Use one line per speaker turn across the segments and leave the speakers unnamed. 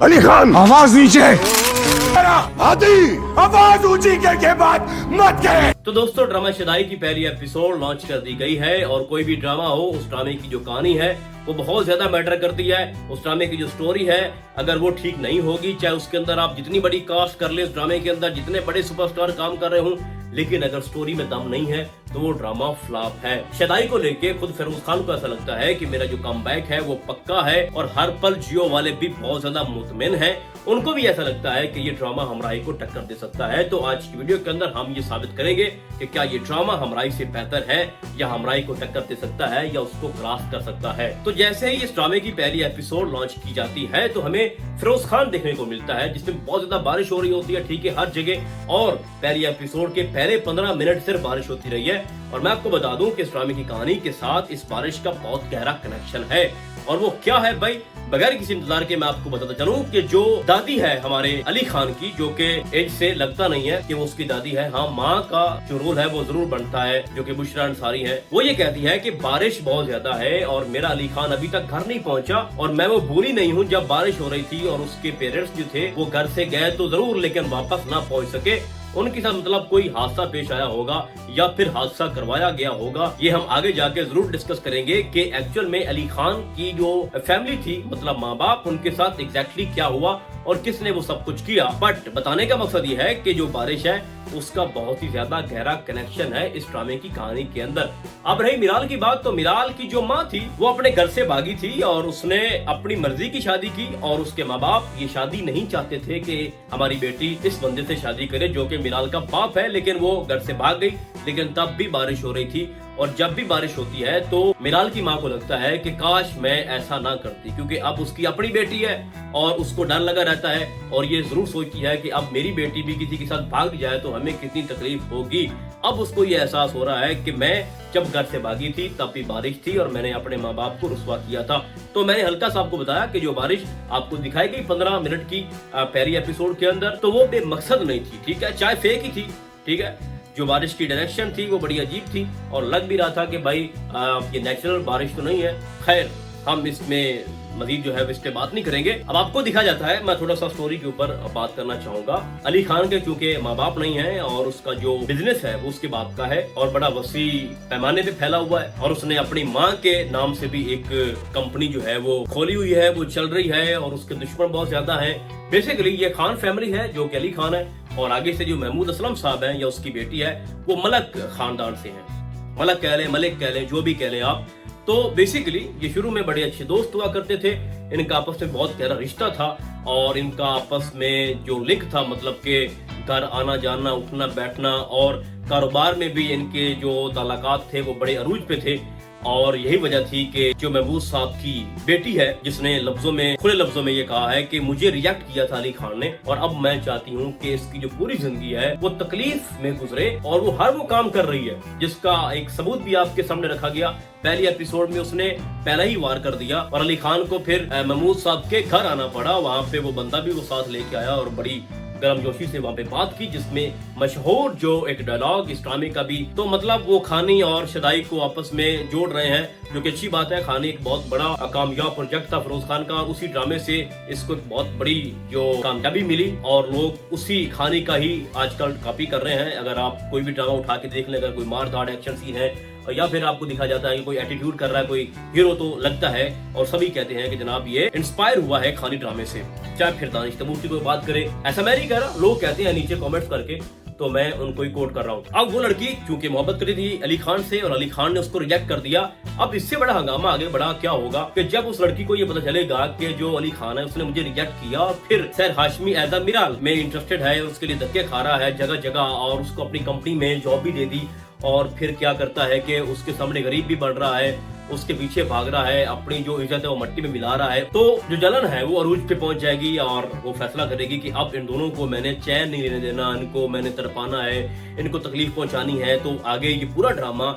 अली खान
आवाज नीचे,
आदि
आवाज ऊंची करके बात मत करे।
तो दोस्तों ड्रामा शदाई की पहली एपिसोड लॉन्च कर दी गई है और कोई भी ड्रामा हो उस ड्रामे की जो कहानी है वो बहुत ज्यादा मैटर करती है। उस ड्रामे की जो स्टोरी है अगर वो ठीक नहीं होगी, चाहे उसके अंदर आप जितनी बड़ी कास्ट कर ले, उस ड्रामे के अंदर जितने बड़े सुपरस्टार काम कर रहे हों, लेकिन अगर स्टोरी में दम नहीं है तो वो ड्रामा फ्लॉप है। शदाई को लेके खुद फिरोज खान को ऐसा लगता है कि मेरा जो कमबैक है वो पक्का है और हर पल जियो वाले भी बहुत ज्यादा मुतमिन हैं। उनको भी ऐसा लगता है कि ये ड्रामा हमराई को टक्कर दे सकता है। तो आज की वीडियो के अंदर हम ये साबित करेंगे कि क्या ये ड्रामा हमराई से बेहतर है या हमराई को टक्कर दे सकता है या उसको क्रॉस कर सकता है। तो जैसे ही इस ड्रामे की पहली एपिसोड लॉन्च की जाती है तो हमें फिरोज खान देखने को मिलता है जिसमें बहुत ज्यादा बारिश हो रही होती है, ठीक है, हर जगह। और पहली एपिसोड के पहले 15 मिनट सिर्फ बारिश होती रही है और मैं आपको बता दूं कि इस ड्रामे की कहानी के साथ इस बारिश का बहुत गहरा कनेक्शन है। और वो क्या है भाई, बगैर किसी इंतजार के मैं आपको बताता चलूं कि जो दादी है हमारे अली खान की, जो कि एज से लगता नहीं है कि वो उसकी दादी है, हाँ माँ का जो रोल है वो जरूर बनता है, जो कि बुशरा अंसारी है। वो ये कहती है कि बारिश बहुत ज्यादा है और मेरा अली खान अभी तक घर नहीं पहुंचा और मैं वो भूली नहीं हूँ जब बारिश हो रही थी और उसके पेरेंट्स जो थे वो घर से गए तो जरूर लेकिन वापस ना पहुंच सके। उनके साथ मतलब कोई हादसा पेश आया होगा या फिर हादसा करवाया गया होगा, ये हम आगे जाके जरूर डिस्कस करेंगे कि एक्चुअल में अली खान की जो फैमिली थी, मतलब माँ बाप, उनके साथ एग्जैक्टली क्या हुआ और किसने वो सब कुछ किया। बट बताने का मकसद ये है कि जो बारिश है उसका बहुत ही ज्यादा गहरा कनेक्शन है इस ड्रामे की कहानी के अंदर। अब रही मिराल की बात, तो मिराल की जो माँ थी वो अपने घर से भागी थी और उसने अपनी मर्जी की शादी की और उसके माँ बाप ये शादी नहीं चाहते थे कि हमारी बेटी इस बंदे से शादी करे जो कि मिराल का बाप है, लेकिन वो घर से भाग गई। लेकिन तब भी बारिश हो रही थी और जब भी बारिश होती है तो मिराल की माँ को लगता है कि काश मैं ऐसा ना करती, क्योंकि अब उसकी अपनी बेटी है और उसको डर लगा रहता है और ये जरूर सोचती है कि अब मेरी बेटी भी किसी के साथ भाग जाए तो हमें कितनी तकलीफ होगी। अब उसको ये एहसास हो रहा है कि मैं जब घर से भागी थी तब भी बारिश थी और मैंने अपने माँ बाप को रुसवा किया था। तो मैंने हल्का सा आपको बताया कि जो बारिश आपको दिखाई गई 15 मिनट की पहली एपिसोड के अंदर, तो वो बेमकसद नहीं थी, ठीक है, चाहे फेक ही थी, ठीक है। जो बारिश की डायरेक्शन थी वो बड़ी अजीब थी और लग भी रहा था कि भाई ये नेचुरल बारिश तो नहीं है। खैर हम इसमें मजीद जो है इस पे बात नहीं करेंगे। अब आपको दिखा जाता है, मैं थोड़ा सा स्टोरी के ऊपर बात करना चाहूंगा। अली खान के चूंकि माँ बाप नहीं है और उसका जो बिजनेस है वो उसके बाप का है और बड़ा वसी पैमाने पे फैला हुआ है और उसने अपनी माँ के नाम से भी एक कंपनी जो है वो खोली हुई है, वो चल रही है और उसके दुश्मन बहुत ज्यादा है। बेसिकली ये खान फैमिली है जो कि अली खान है और आगे से जो महमूद असलम साहब हैं या उसकी बेटी है वो मलक खानदान से हैं। मलक कह लें, मलिक कह लें, जो भी कह लें आप। तो बेसिकली ये शुरू में बड़े अच्छे दोस्त हुआ करते थे, इनका आपस में बहुत गहरा रिश्ता था और इनका आपस में जो लिंक था, मतलब के घर आना जाना, उठना बैठना और कारोबार में भी इनके जो ताल्लुकात थे वो बड़े अरूज पे थे। और यही वजह थी कि जो महबूब साहब की बेटी है जिसने लफ्जों में, खुले लफ्जों में ये कहा है कि मुझे रिजेक्ट किया था अली खान ने और अब मैं चाहती हूँ कि इसकी जो पूरी जिंदगी है वो तकलीफ में गुजरे और वो हर वो काम कर रही है जिसका एक सबूत भी आपके सामने रखा गया। पहली एपिसोड में उसने पहला ही वार कर दिया और अली खान को फिर महमूद साहब के घर आना पड़ा। वहाँ पे वो बंदा भी वो साथ लेके आया और बड़ी गर्मजोशी से वहाँ पे बात की, जिसमें मशहूर जो एक डायलॉग इस ड्रामे का भी, तो मतलब वो खानी और शदाई को आपस में जोड़ रहे हैं, जो कि अच्छी बात है। खानी एक बहुत बड़ा कामयाब प्रोजेक्ट था फिरोज खान का और उसी ड्रामे से इसको एक बहुत बड़ी जो कामयाबी मिली और लोग उसी खानी का ही आजकल कॉपी कर रहे हैं। अगर आप कोई भी ड्रामा उठा के देख लें, अगर कोई मार धाड़ एक्शन सीन है या फिर आपको दिखा जाता है कि कोई एटीट्यूड कर रहा है कोई हीरो, तो लगता है और सभी कहते हैं कि जनाब ये इंस्पायर हुआ है खानी ड्रामे से। चाहे फिर दानिश तबूती कोई बात करे, ऐसा मैं नहीं कह रहा, लोग कहते हैं नीचे कमेंट्स करके, तो मैं उनको ही कोट कर रहा हूँ। अब वो लड़की क्योंकि मोहब्बत करी थी अली खान से और अली खान ने उसको रिजेक्ट कर दिया। अब इससे बड़ा हंगामा आगे बढ़ा क्या होगा कि जब उस लड़की को ये पता चलेगा कि जो अली खान है उसने मुझे रिजेक्ट किया और फिर सर हाशमी एज अ मिराल में इंटरेस्टेड है, उसके लिए धक्के खा रहा है जगह जगह और उसको अपनी कंपनी में जॉब भी दे दी और फिर क्या करता है कि उसके सामने गरीब भी बढ़ रहा है, उसके पीछे भाग रहा है, अपनी जो इज्जत है वो मट्टी में मिला रहा है, तो जो जलन है वो अरूज पे पहुंच जाएगी और वो फैसला करेगी कि अब इन दोनों को मैंने चैन नहीं लेने देना, इनको मैंने तड़पाना है, इनको तकलीफ पहुंचानी है। तो आगे ये पूरा ड्रामा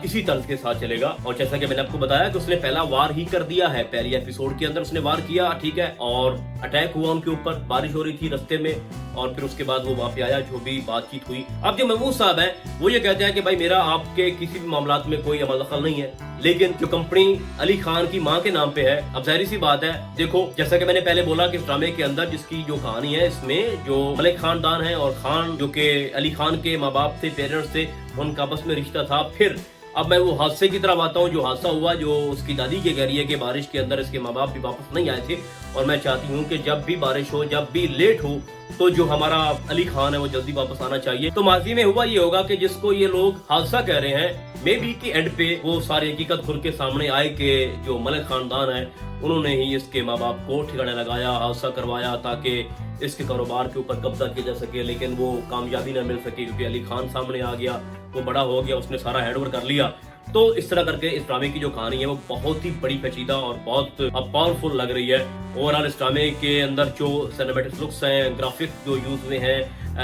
इसी तर्ज के साथ चलेगा। और जैसा कि मैंने आपको बताया कि उसने पहला वार ही कर दिया है, पहली एपिसोड के अंदर उसने वार किया, ठीक है, और अटैक हुआ उनके ऊपर, बारिश हो रही थी रस्ते में اور پھر اس کے بعد وہ وہاں پہ آیا, جو بھی بات چیت ہوئی. اب جو محمود صاحب ہیں وہ یہ کہتے ہیں کہ بھائی میرا آپ کے کسی بھی معاملات میں کوئی عمل دخل نہیں ہے, لیکن جو کمپنی علی خان کی ماں کے نام پہ ہے, اب ظاہری سی بات ہے, دیکھو جیسا کہ میں نے پہلے بولا کہ اس ڈرامے کے اندر جس کی جو کہانی ہے, اس میں جو ملک خاندان ہے اور خان جو کہ علی خان کے ماں باپ تھے, پیرنٹس تھے, ان کا آپس میں رشتہ تھا. پھر اب میں وہ حادثے کی طرف آتا ہوں, جو حادثہ ہوا, جو اس کی دادی کے کہہ رہی ہے کہ بارش کے اندر اس کے ماں باپ بھی واپس نہیں آئے تھے, اور میں چاہتی ہوں کہ جب بھی بارش ہو, جب بھی لیٹ ہو, تو جو ہمارا علی خان ہے وہ جلدی واپس آنا چاہیے. تو ماضی میں ہوا یہ ہوگا کہ جس کو یہ لوگ حادثہ کہہ رہے ہیں, مے بی کہ اینڈ پہ وہ ساری حقیقت کھل کے سامنے آئے کہ جو ملک خاندان ہے انہوں نے ہی اس کے ماں باپ کو ٹھکانے لگایا, حادثہ کروایا تاکہ اس کے کاروبار کے اوپر قبضہ کیا جا سکے. لیکن وہ کامیابی نہ مل سکی کیونکہ علی خان سامنے آ گیا, وہ بڑا ہو گیا, اس نے سارا ہینڈ اوور کر لیا. تو اس طرح کر کے اس ڈرامے کی جو کہانی ہے وہ بہت ہی بڑی پیچیدہ اور بہت پاورفل لگ رہی ہے. اوور آل اس ڈرامے کے اندر جو سینیمیٹک لکس ہیں, گرافک جو یوز ہوئے ہیں,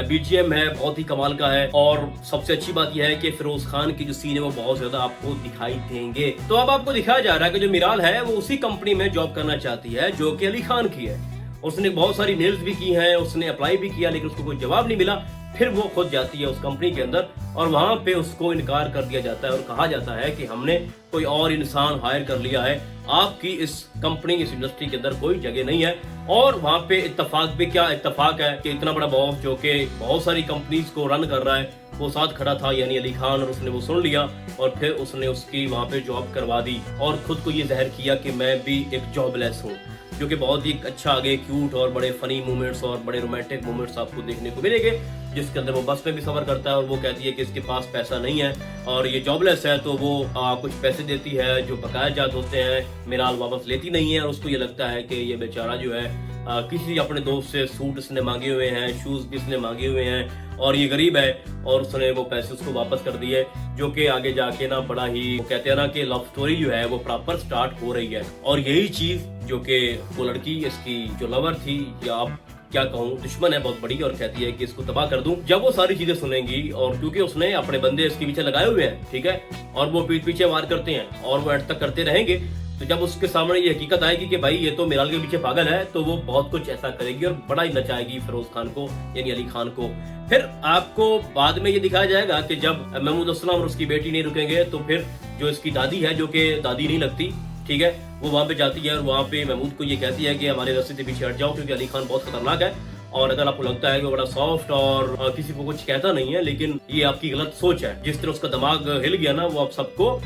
بی جی ایم ہے بہت ہی کمال کا ہے, اور سب سے اچھی بات یہ ہے کہ فیروز خان کی جو سین ہے وہ بہت زیادہ آپ کو دکھائی دیں گے. تو اب آپ کو دکھایا جا رہا ہے کہ جو میرال ہے وہ اسی کمپنی میں جاب کرنا چاہتی ہے جو کہ علی خان کی ہے. اس نے بہت ساری میلز بھی کی ہیں, اس نے اپلائی بھی کیا, لیکن اس کو کوئی جواب نہیں ملا. پھر وہ خود جاتی ہے اس کمپنی کے اندر اور وہاں پہ اس کو انکار کر دیا جاتا ہے اور کہا جاتا ہے کہ ہم نے کوئی اور انسان ہائر کر لیا ہے, آپ کی اس کمپنی, اس انڈسٹری کے اندر کوئی جگہ نہیں ہے. اور وہاں پہ اتفاق بھی کیا اتفاق ہے کہ اتنا بڑا باس جو کہ بہت ساری کمپنیز کو رن کر رہا ہے وہ ساتھ کھڑا تھا, یعنی علی خان, اور اس نے وہ سن لیا اور پھر اس نے اس کی وہاں پہ جاب کروا دی اور خود کو یہ ظاہر کیا کہ میں بھی ایک جاب لیس ہوں, جو کہ بہت ہی اچھا آگے کیوٹ اور بڑے فنی مومنٹس اور بڑے رومانٹک مومنٹس آپ کو دیکھنے کو ملیں گے, جس کے اندر وہ بس میں بھی سفر کرتا ہے اور وہ کہتی ہے کہ اس کے پاس پیسہ نہیں ہے اور یہ جاب لیس ہے. تو وہ کچھ پیسے دیتی ہے جو بقایا جات ہوتے ہیں, میرال واپس لیتی نہیں ہے, اور اس کو یہ لگتا ہے کہ یہ بیچارہ جو ہے کسی اپنے دوست سے سوٹ اس نے مانگے ہوئے ہیں, شوز بھی اس نے مانگے ہوئے ہیں, اور یہ غریب ہے, اور اس نے وہ پیسے اس کو واپس کر دیے, جو کہ آگے جا کے نا بڑا ہی وہ کہتے ہیں نا کہ لو سٹوری جو ہے وہ پراپر سٹارٹ ہو رہی ہے. اور یہی چیز جو کہ وہ لڑکی اس کی جو لور تھی, یا آپ کیا کہوں دشمن ہے بہت بڑی, اور کہتی ہے کہ اس کو تباہ کر دوں. جب وہ ساری چیزیں سنیں گی, اور کیونکہ اس نے اپنے بندے اس کے پیچھے لگائے ہوئے ہیں, ٹھیک ہے, اور وہ پیٹ پیچھے وار کرتے ہیں اور وہ اینڈ تک کرتے رہیں گے, تو جب اس کے سامنے یہ حقیقت آئے گی کہ بھائی یہ تو میرال کے پیچھے پاگل ہے, تو وہ بہت کچھ ایسا کرے گی اور بڑا ہی نچائے گی فیروز خان کو, یعنی علی خان کو. پھر آپ کو بعد میں یہ دکھایا جائے گا کہ جب محمود اسلم اور اس کی بیٹی نہیں رکیں گے, تو پھر جو اس کی دادی ہے, جو کہ دادی نہیں لگتی, ٹھیک ہے, وہ وہاں پہ جاتی ہے اور وہاں پہ محمود کو یہ کہتی ہے کہ ہمارے راستے سے پیچھے ہٹ جاؤ کیونکہ علی خان بہت خطرناک ہے, اور اگر آپ کو لگتا ہے کہ وہ بڑا سافٹ اور کسی کو کچھ کہتا نہیں ہے, لیکن یہ آپ کی غلط سوچ ہے. جس طرح اس کا دماغ ہل گیا نا, وہ آپ سب کو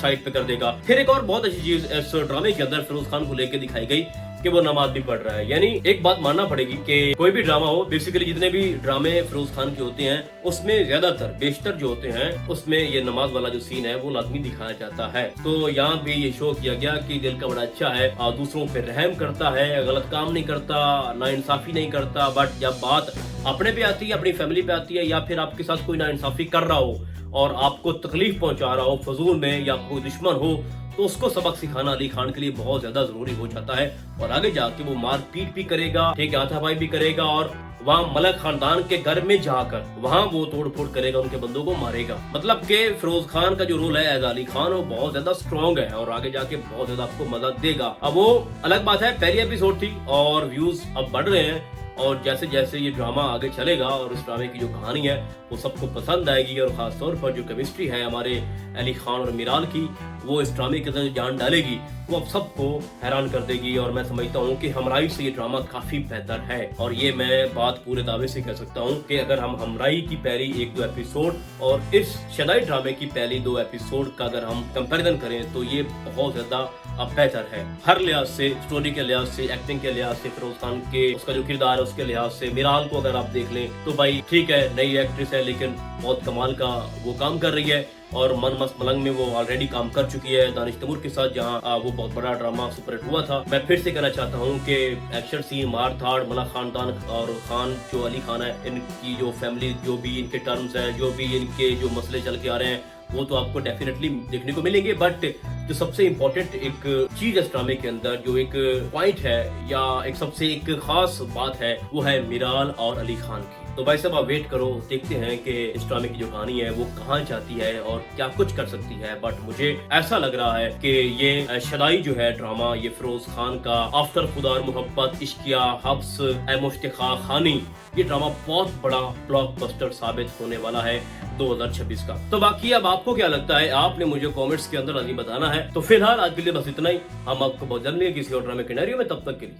سائڈ پہ کر دے گا. پھر ایک اور بہت اچھی چیز اس ڈرامے کے اندر فیروز خان کو لے کے دکھائی گئی کہ وہ نماز بھی پڑھ رہا ہے. یعنی ایک بات ماننا پڑے گی کہ کوئی بھی ڈرامہ ہو, بیسیکلی جتنے بھی ڈرامے فیروز خان کے ہوتے ہیں اس میں زیادہ تر بیشتر جو ہوتے ہیں اس میں یہ نماز والا جو سین ہے وہ لازمی دکھایا جاتا ہے. تو یہاں بھی یہ شو کیا گیا کہ دل کا بڑا اچھا ہے, دوسروں پہ رحم کرتا ہے, غلط کام نہیں کرتا, ناانصافی نہیں کرتا, بٹ جب بات اپنے پہ آتی ہے, اپنی فیملی پہ آتی ہے, یا پھر آپ کے ساتھ کوئی ناانصافی کر رہا ہو اور آپ کو تکلیف پہنچا رہا ہو فضول میں, یا کوئی دشمن ہو, تو اس کو سبق سکھانا علی خان کے لیے بہت زیادہ ضروری ہو جاتا ہے. اور آگے جا کے وہ مار پیٹ بھی کرے گا, ٹھیک ہے, ہاتھا پائی بھی کرے گا, اور وہاں ملک خاندان کے گھر میں جا کر وہاں وہ توڑ پھوڑ کرے گا, ان کے بندوں کو مارے گا. مطلب کہ فیروز خان کا جو رول ہے ایز علی خان وہ بہت زیادہ اسٹرانگ ہے اور آگے جا کے بہت زیادہ آپ کو مدد دے گا. اب وہ الگ بات ہے, پہلی ایپیسوڈ تھی اور ویوز اب بڑھ رہے ہیں, اور جیسے جیسے یہ ڈرامہ آگے چلے گا اور اس ڈرامے کی جو کہانی ہے وہ سب کو پسند آئے گی, اور خاص طور پر جو کیمسٹری ہے ہمارے علی خان اور میرال کی, وہ اس ڈرامے کے اندر جان ڈالے گی, وہ اب سب کو حیران کر دے گی. اور میں سمجھتا ہوں کہ ہمرائی سے یہ ڈرامہ کافی بہتر ہے, اور یہ میں بات پورے دعوے سے کہہ سکتا ہوں کہ اگر ہم ہمرائی کی پہلی 1-2 ایپیسوڈ اور اس شدائی ڈرامے کی پہلی 2 ایپیسوڈ کا اگر ہم کمپیریزن کریں تو یہ بہت زیادہ بہتر ہے, ہر لحاظ سے, اسٹوری کے لحاظ سے, ایکٹنگ کے لحاظ سے, فیروز خان کے اس کا جو کردار ہے اس کے لحاظ سے. میرال کو اگر آپ دیکھ لیں تو بھائی ٹھیک ہے, نئی ایکٹریس ہے, لیکن بہت کمال کا وہ کام کر رہی ہے, اور من مست ملنگ میں وہ آلریڈی کام کر چکی ہے دانش تیمور کے ساتھ, جہاں وہ بہت بڑا ڈرامہ سپر ہٹ ہوا تھا. میں پھر سے کہنا چاہتا ہوں کہ ایکشن سین, مار دھاڑ, ملک خاندان اور خان جو علی خان ہے, ان کی جو فیملی, جو بھی ان کے ٹرمز ہیں, جو بھی ان کے جو مسئلے چل کے آ رہے ہیں, وہ تو آپ کو ڈیفینیٹلی دیکھنے کو ملیں گے. بٹ جو سب سے امپورٹنٹ ایک چیز ہے اس ڈرامے کے اندر, جو ایک پوائنٹ ہے یا ایک سب سے ایک خاص بات ہے, وہ ہے میرال اور علی خان کی. तो भाई साहब आप वेट करो, देखते हैं कि इस ड्रामे की जो कहानी है वो कहाँ जाती है और क्या कुछ कर सकती है। बट मुझे ऐसा लग रहा है कि ये शदाई जो है ड्रामा, ये फिरोज खान का आफ्टर खुदार मोहब्बत, इश्किया, हब्स, ए मुश्तिखा खानी, ये ड्रामा बहुत बड़ा ब्लॉकबस्टर साबित होने वाला है 2026 का। तो बाकी अब आपको क्या लगता है, आपने मुझे कमेंट्स के अंदर लाजमी बताना है। तो फिलहाल आज के लिए बस इतना ही, हम आपको बहुत जल्द मिलेंगे किसी और ड्रामे के सिनेरियो में। तब तक के लिए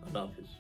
अल्लाह हाफिज।